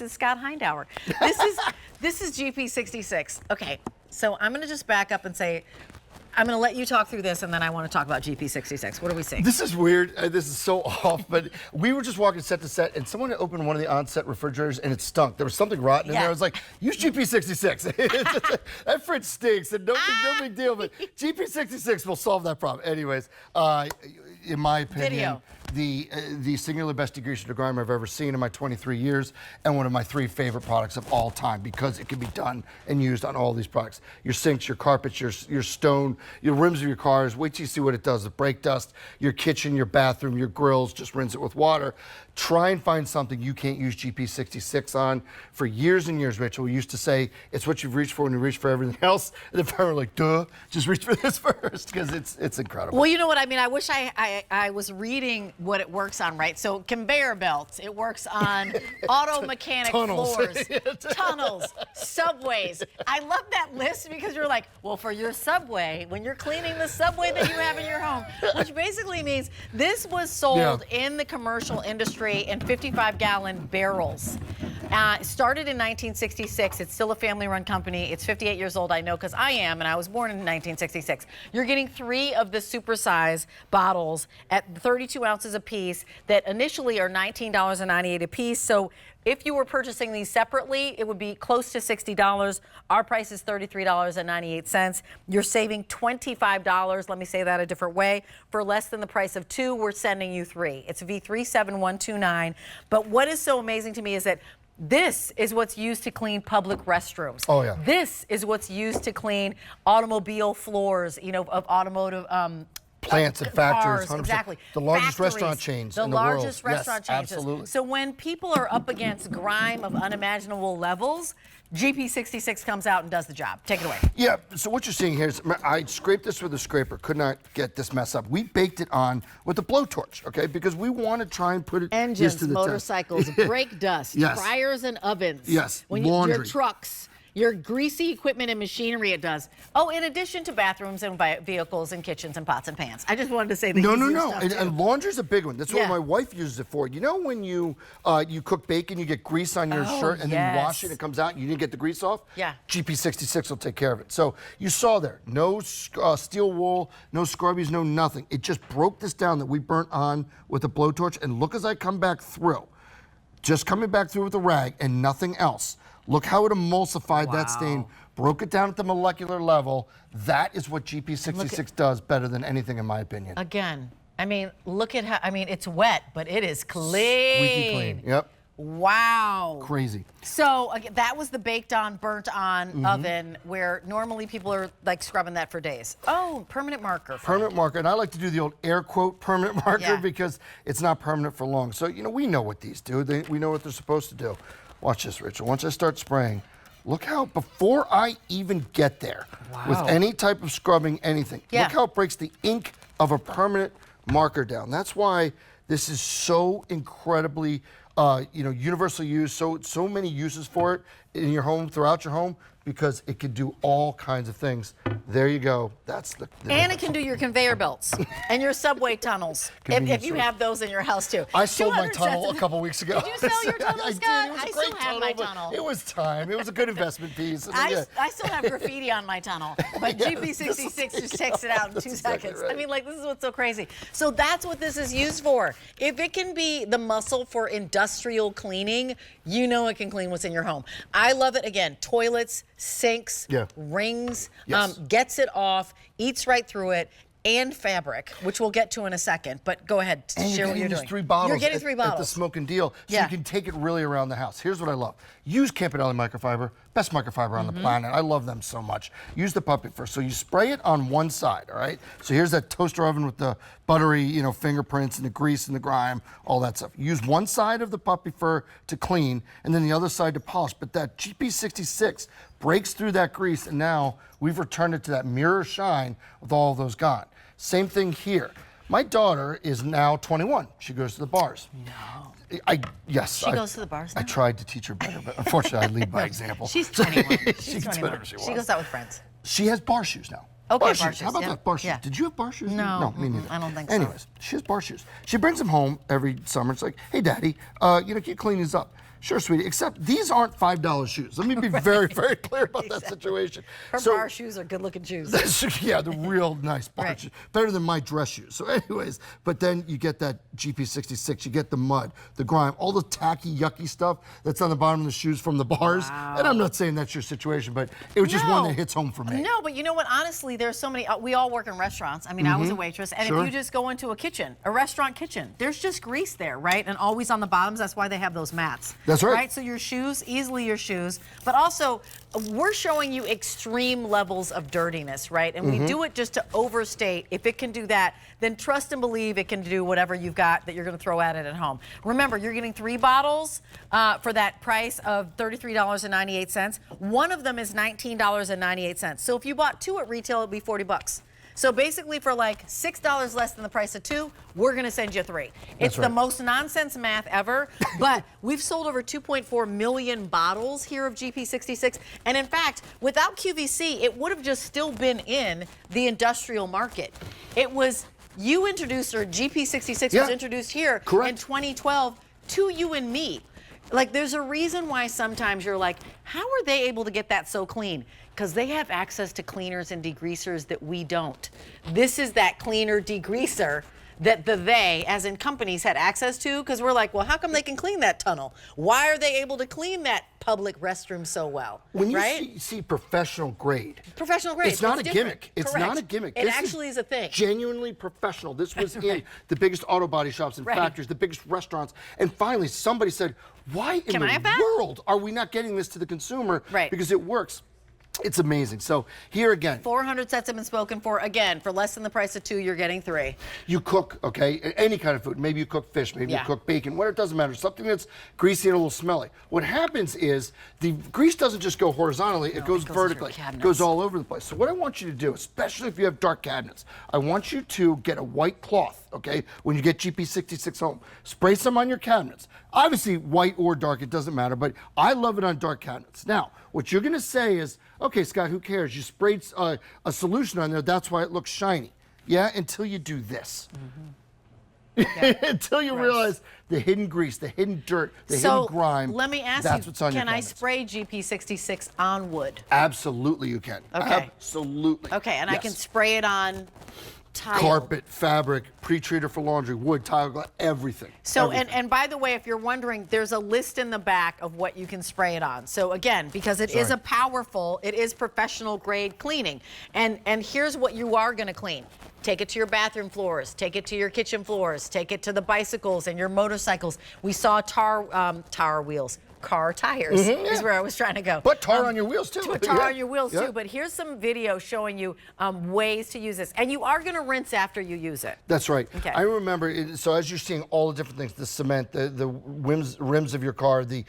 is Scott Hindauer. This is GP66. Okay, so I'm gonna just back up and say, I'm going to let you talk through this, and then I want to talk about GP66. What are we seeing? This is weird. This is so off, but we were just walking set to set, and someone had opened one of the on-set refrigerators, and it stunk. There was something rotten in there. I was like, use GP66. That fridge stinks, and no big deal, but GP66 will solve that problem. Anyways, in my opinion, the singular best degreaser degrimer I've ever seen in my 23 years, and one of my 3 favorite products of all time, because it can be done and used on all these products. Your sinks, your carpets, your stone, your rims of your cars. Wait till you see what it does. The brake dust, your kitchen, your bathroom, your grills, just rinse it with water. Try and find something you can't use GP66 on. For years and years, Rachel, we used to say, it's what you've reached for when you reach for everything else. And then finally, like, duh, just reach for this first, because it's incredible. Well, you know what I mean? I wish I was reading what it works on, right? So conveyor belts, it works on auto mechanic floors, tunnels, subways. I love that list because you're like, well, for your subway, when you're cleaning the subway that you have in your home, which basically means this was sold in the commercial industry in 55-gallon barrels. Started in 1966. It's still a family-run company. It's 58 years old, I know, because I am, and I was born in 1966. You're getting 3 of the supersize bottles at 32 ounces a piece that initially are $19.98 a piece. So if you were purchasing these separately, it would be close to $60. Our price is $33.98. You're saving $25. Let me say that a different way. For less than the price of 2, we're sending you 3. It's V37129. But what is so amazing to me is that this is what's used to clean public restrooms. Oh, yeah. This is what's used to clean automobile floors, you know, of automotive plants and factories, 100%. Exactly. The largest restaurant chains in the world. The largest restaurant chains. Absolutely. So when people are up against grime of unimaginable levels, GP66 comes out and does the job. Take it away. Yeah, so what you're seeing here is, I scraped this with a scraper, could not get this mess up. We baked it on with a blowtorch, okay, because we want to try and put it engines, to the motorcycles, brake dust, fryers and ovens. Yes, laundry. Your trucks. Your greasy equipment and machinery it does. Oh, in addition to bathrooms and vehicles and kitchens and pots and pans. I just wanted to say that. No. And laundry's a big one. That's what my wife uses it for. You know when you cook bacon, you get grease on your shirt and then you wash it and it comes out and you didn't get the grease off? Yeah. GP66 will take care of it. So you saw there, no steel wool, no scrubbies, no nothing. It just broke this down that we burnt on with a blowtorch, and look as I come back through. Just coming back through with a rag and nothing else. Look how it emulsified that stain, broke it down at the molecular level. That is what GP66 does better than anything, in my opinion. Again, I mean, look at how, I mean, it's wet, but it is clean. Squeaky clean, yep. Wow. Crazy. So again, that was the baked on, burnt on oven where normally people are like scrubbing that for days. Oh, permanent marker. Permanent marker, and I like to do the old air quote permanent marker because it's not permanent for long. So, you know, we know what these do. We know what they're supposed to do. Watch this, Rachel. Once I start spraying, look how, before I even get there, with any type of scrubbing, anything, look how it breaks the ink of a permanent marker down. That's why this is so incredibly, universally used, so many uses for it in your home, throughout your home, because it can do all kinds of things. There you go. That's the and it can do your conveyor belts and your subway tunnels, if you have those in your house too. I sold my tunnel a couple weeks ago. Did you sell your tunnel, Scott? I still have my tunnel. It was time. It was a good investment piece. I still have graffiti on my tunnel, but GP66 just takes it out in 2 seconds. Right. I mean, like, this is what's so crazy. So that's what this is used for. If it can be the muscle for industrial cleaning, you know it can clean what's in your home. I love it. Again, toilets, sinks, rings, gets it off, eats right through it, and fabric, which we'll get to in a second. But go ahead, share what you're doing. 3 bottles. You're getting 3 bottles at the Smokin' Deal, so you can take it really around the house. Here's what I love. Use Campanelli microfiber, best microfiber on the planet. I love them so much. Use the puppy fur. So you spray it on one side, all right? So here's that toaster oven with the buttery, fingerprints and the grease and the grime, all that stuff. Use one side of the puppy fur to clean, and then the other side to polish. But that GP66 breaks through that grease, and now we've returned it to that mirror shine with all of those gone. Same thing here. My daughter is now 21. She goes to the bars. No. Yes. She goes to the bars now? I tried to teach her better, but unfortunately I lead by example. She's 21. She's 21. She goes out with friends. She has bar shoes now. Okay, bar shoes. How about that? Bar shoes. Yeah. Did you have bar shoes? No. Me neither. I don't think so. Anyways, she has bar shoes. She brings them home every summer. It's like, hey, Daddy, can you clean these up? Sure, sweetie, except these aren't $5 shoes. Let me be very, very clear about that situation. Her bar shoes are good-looking shoes. Yeah, the real nice bar Right. shoes. Better than my dress shoes. So anyways, but then you get that GP66, you get the mud, the grime, all the tacky, yucky stuff that's on the bottom of the shoes from the bars. Wow. And I'm not saying that's your situation, but it was just one that hits home for me. No, but you know what? Honestly, there's so many. We all work in restaurants. I mean, I was a waitress, and if you just go into a kitchen, a restaurant kitchen, there's just grease there, right? And always on the bottoms. That's why they have those mats. That's right. Right. So your shoes, easily your shoes, but also we're showing you extreme levels of dirtiness, right? And we do it just to overstate. If it can do that, then trust and believe it can do whatever you've got that you're going to throw at it at home. Remember, you're getting 3 bottles for that price of $33.98. One of them is $19.98. So if you bought 2 at retail, it'd be $40. So basically for like $6 less than the price of 2, we're gonna send you 3. It's the most nonsense math ever, but we've sold over 2.4 million bottles here of GP66. And in fact, without QVC, it would have just still been in the industrial market. It was, you introduced, or GP66 was introduced here in 2012 to you and me. Like, there's a reason why sometimes you're like, how are they able to get that so clean? Because they have access to cleaners and degreasers that we don't. This is that cleaner degreaser that they, as in companies, had access to, because we're like, well, how come they can clean that tunnel? Why are they able to clean that public restroom so well? When you see professional grade, professional grade, it's not a gimmick. It's not a gimmick. It actually is a thing. Genuinely professional. This was in the biggest auto body shops and factories, the biggest restaurants, and finally somebody said, why in the world are we not getting this to the consumer? Right. Because it works. It's amazing. So here again, 400 sets have been spoken for. Again, for less than the price of 2, you're getting 3. you cook, okay, any kind of food. Maybe you cook fish, maybe you cook bacon, whatever, it doesn't matter. Something that's greasy and a little smelly. What happens is the grease doesn't just go horizontally, it goes vertically. It goes all over the place. So what I want you to do, especially if you have dark cabinets, I want you to get a white cloth, okay, when you get GP66 home. Spray some on your cabinets. Obviously, white or dark, it doesn't matter, but I love it on dark cabinets. Now, what you're gonna say is, okay, Scott, who cares? You sprayed a solution on there, that's why it looks shiny. Yeah, until you do this. Until you realize the hidden grease, the hidden dirt, the hidden grime. Let me ask that's you, what's on your can I cabinets. spray GP66 on wood? Absolutely you can. Okay. Absolutely. Okay, and I can spray it on tile. Carpet, fabric, pre-treater for laundry, wood, tile, glass, everything. So, everything. and by the way, if you're wondering, there's a list in the back of what you can spray it on. So again, because it is a powerful, it is professional grade cleaning. And here's what you are gonna clean. Take it to your bathroom floors, take it to your kitchen floors, take it to the bicycles and your motorcycles. We saw tar wheels. Car tires is where I was trying to go. But tar on your wheels too. Tar on your wheels too, but here's some video showing you ways to use this. And you are gonna rinse after you use it. That's right. Okay. I remember, so as you're seeing all the different things, the cement, the rims of your car, the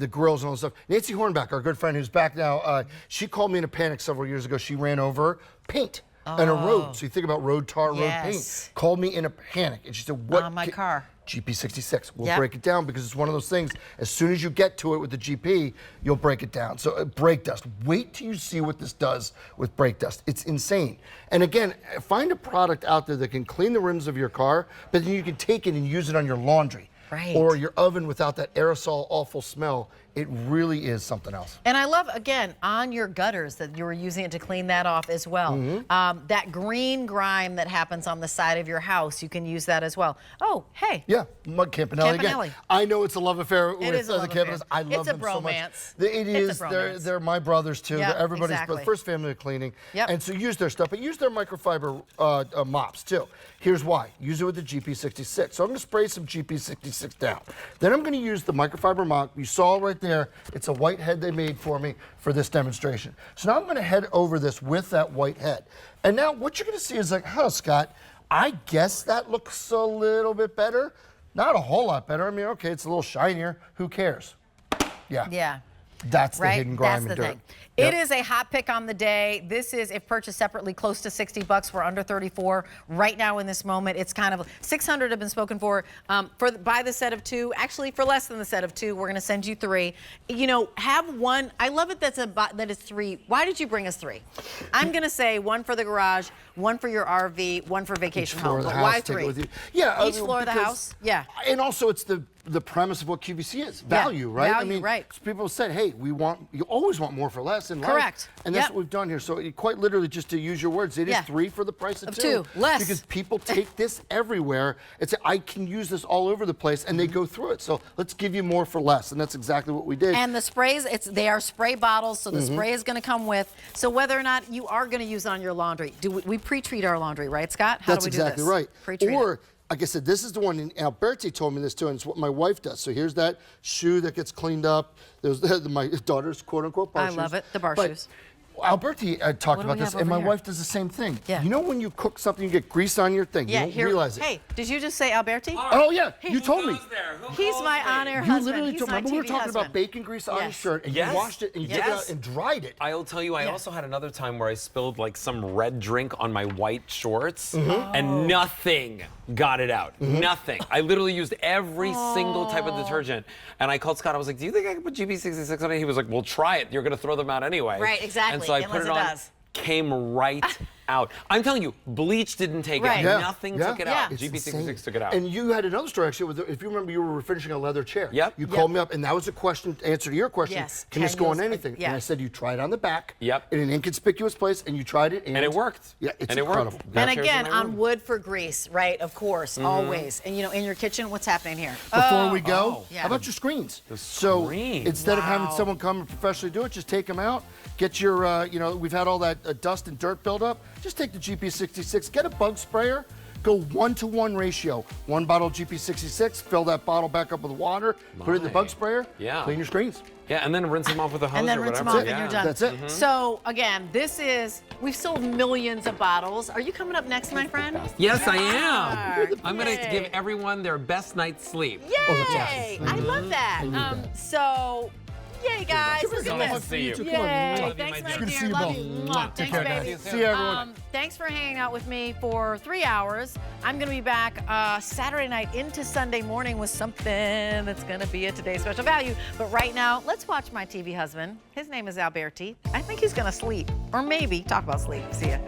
grills and all that stuff. Nancy Hornback, our good friend who's back now, she called me in a panic several years ago. She ran over paint. On a road, so you think about road tar, road paint. Called me in a panic, and she said, "What?" On my car. GP66. We'll break it down because it's one of those things. As soon as you get to it with the GP, you'll break it down. So brake dust. Wait till you see what this does with brake dust. It's insane. And again, find a product out there that can clean the rims of your car, but then you can take it and use it on your laundry. Or your oven without that aerosol awful smell. It really is something else. And I love, again, on your gutters that you were using it to clean that off as well. That green grime that happens on the side of your house, you can use that as well. Oh, hey. Yeah, Mud Campanelli again. I know it's a love affair with the Campanellis. I love them so much. It is. They're my brothers too. They're everybody's first family of cleaning. And so use their stuff, but use their microfiber mops too. Here's why. Use it with the GP66. So I'm going to spray some GP66 down. Then I'm going to use the microfiber mop. You saw right there, it's a white head they made for me for this demonstration. So now I'm going to head over this with that white head. And now what you're going to see is like, huh, Scott, I guess that looks a little bit better. Not a whole lot better. I mean, okay, it's a little shinier. Who cares? Yeah. That's the hidden grime and dirt. Thing. It is a hot pick on the day. This is, if purchased separately, close to $60. We're under 34 right now in this moment. It's kind of 600 have been spoken for by the set of 2. Actually, for less than the set of 2, we're going to send you 3. You know, have one. I love it that it's 3. Why did you bring us 3? I'm going to say 1 for the garage, 1 for your RV, 1 for vacation home. But why 3? Yeah, each floor of the house. Yeah. And also, it's the the premise of what QVC is, value, right? value, I mean, right. people said, hey, you always want more for less in life. Correct. And that's what we've done here. So quite literally, just to use your words, it is 3 for the price of 2. Less. Because people take this everywhere and say, I can use this all over the place, and they go through it. So let's give you more for less, and that's exactly what we did. And the sprays, they are spray bottles, so the spray is going to come with. So whether or not you are going to use on your laundry, we pre-treat our laundry, right, Scott? How do we do this? That's exactly right. Pre-treat Or, like I said, this is the one, and Alberti told me this too, and it's what my wife does. So here's that shoe that gets cleaned up. There's my daughter's quote-unquote bar shoes. I love it, the bar shoes. Alberti talked about this, and my wife does the same thing. Yeah. You know when you cook something, you get grease on your thing. Yeah, you don't realize it. Hey, did you just say Alberti? Oh, yeah, you told me. He's my on-air You husband. literally He's told me. my Remember we were TV talking husband. about bacon grease on your shirt, and you washed it, and you took it out and dried it. I'll tell you, I also had another time where I spilled like some red drink on my white shorts, and nothing got it out. Nothing. I literally used every single type of detergent, and I called Scott. I was like, do you think I can put GP66 on it? He was like, well, try it. You're going to throw them out anyway. Right, exactly. And so I put it on. Came right out. I'm telling you, bleach didn't take it. Nothing took it out. GP66 took it out. And you had another story actually. If you remember, you were finishing a leather chair. Yep. You called me up, and that was a question, answer to your question. Yes. Can this go on anything? And I said you tried on the back. In an inconspicuous place, and you tried it, and it worked. Yeah, it's and incredible. It worked. And again, on wood for grease, right? Of course, always. And you know, in your kitchen, what's happening here? Before we go, how about your screens? So instead of having someone come and professionally do it, just take them out. Get your, you know, we've had all that dust and dirt buildup. Just take the GP66, get a bug sprayer, go 1-to-1 ratio. 1 bottle of GP66, fill that bottle back up with water, put it in the bug sprayer, clean your screens. Yeah, and then rinse them off with a hose and then or rinse whatever. them off and you're done. That's it. So again, we've sold millions of bottles. Are you coming up next, my friend? Yes, I am. I'm going to give everyone their best night's sleep. Yay! I love that. So, yay, guys. Look at Nice this. to see you. Yay. Thanks, my Good to dear. see you Love both. you. Take Thanks, care, baby. guys. See you, everyone. Thanks for hanging out with me for 3 hours. I'm going to be back Saturday night into Sunday morning with something that's going to be a Today's Special Value. But right now, let's watch my TV husband. His name is Alberti. I think he's going to sleep, or maybe talk about sleep. See ya.